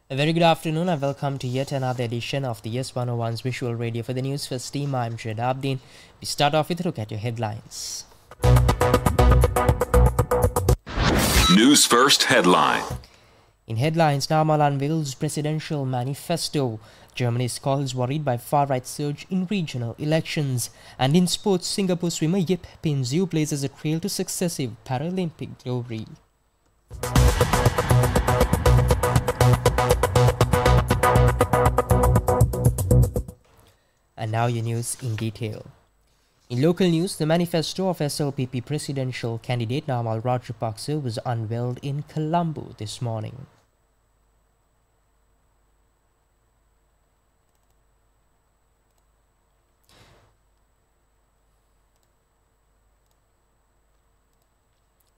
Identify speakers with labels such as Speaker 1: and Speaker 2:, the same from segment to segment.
Speaker 1: A very good afternoon and welcome to yet another edition of the YES101's Visual Radio for the Newsfirst team. I'm Abdin. We start off with a look at your headlines.
Speaker 2: Newsfirst headline.
Speaker 1: In headlines, Namal unveils presidential manifesto. Germany calls worried by far-right surge in regional elections. And in sports, Singapore swimmer YES101 blazes a trail to successive Paralympic glory. And now your news in detail. In local news, the manifesto of SLPP presidential candidate Namal Rajapaksa was unveiled in Colombo this morning.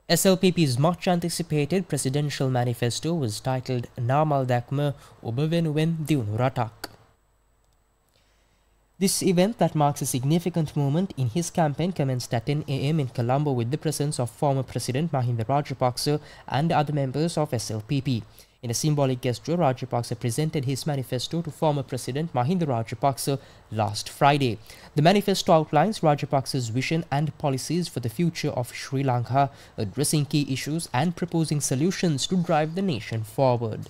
Speaker 1: SLPP's much anticipated presidential manifesto was titled Namal Dakma Obavenuwen Diunu Ratak. This event that marks a significant moment in his campaign commenced at 10 a.m. in Colombo with the presence of former President Mahinda Rajapaksa and other members of SLPP. In a symbolic gesture, Rajapaksa presented his manifesto to former President Mahinda Rajapaksa last Friday. The manifesto outlines Rajapaksa's vision and policies for the future of Sri Lanka, addressing key issues and proposing solutions to drive the nation forward.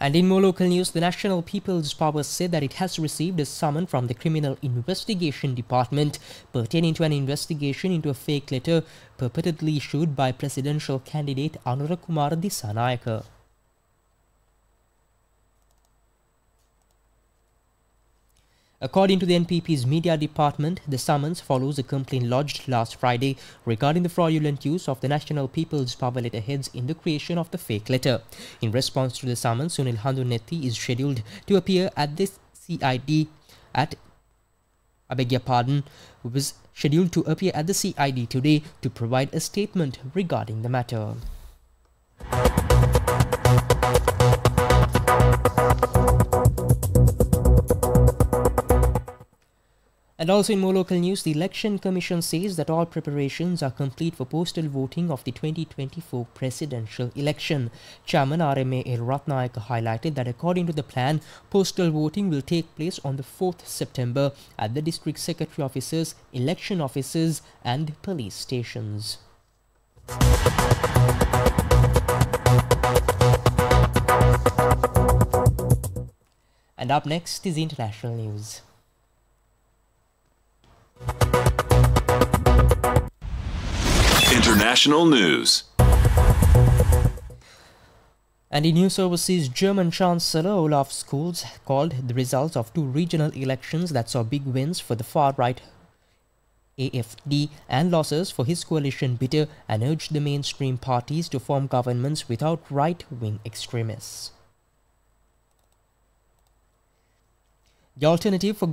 Speaker 1: And in more local news, the National People's Power said that it has received a summon from the Criminal Investigation Department pertaining to an investigation into a fake letter purportedly issued by presidential candidate Anurakumara Dissanayaka. According to the NPP's media department, the summons follows a complaint lodged last Friday regarding the fraudulent use of the National People's Power letterheads in the creation of the fake letter. In response to the summons, Sunil Handunethi is scheduled to appear at the CID was scheduled to appear at the CID today to provide a statement regarding the matter. And also in more local news, the Election Commission says that all preparations are complete for postal voting of the 2024 presidential election. Chairman RMA L. Ratnayaka highlighted that according to the plan, postal voting will take place on the 4th September at the district secretary offices, election offices and police stations. And up next is international news.
Speaker 2: International news.
Speaker 1: And in news overseas, German Chancellor Olaf Scholz called the results of two regional elections that saw big wins for the far-right AfD and losses for his coalition bitter and urged the mainstream parties to form governments without right-wing extremists. The alternative for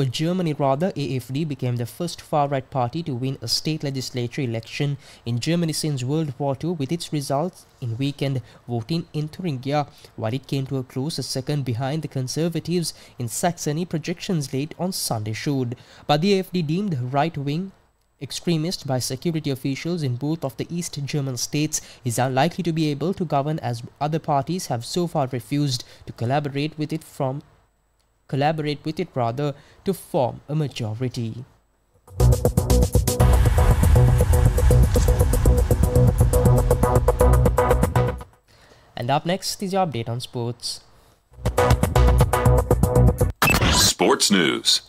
Speaker 1: Germany, AfD, became the first far-right party to win a state legislature election in Germany since World War II, with its results in weekend voting in Thuringia, while it came to a close second behind the Conservatives in Saxony. Projections late on Sunday showed. But the AfD, deemed right-wing extremist by security officials in both of the East German states, is unlikely to be able to govern, as other parties have so far refused to collaborate with it to form a majority. And up next is your update on sports.
Speaker 2: Sports news.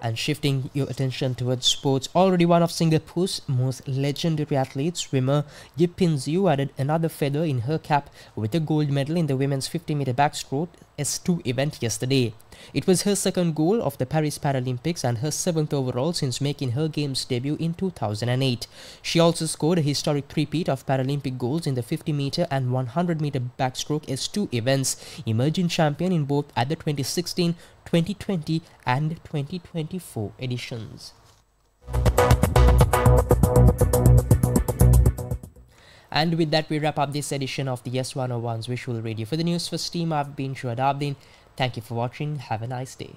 Speaker 1: And shifting your attention towards sports, already one of Singapore's most legendary athletes, swimmer YES101 added another feather in her cap with a gold medal in the women's 50-meter backstroke S2 event yesterday. It was her second gold of the Paris Paralympics and her 7th overall since making her Games debut in 2008. She also scored a historic three-peat of Paralympic golds in the 50-meter and 100-meter backstroke S2 events, emerging champion in both at the 2016, 2020 and 2024 editions. And with that, we wrap up this edition of the YES101's Visual Radio. For the Newsfirst team, I've been Shuad Abdin. Thank you for watching. Have a nice day.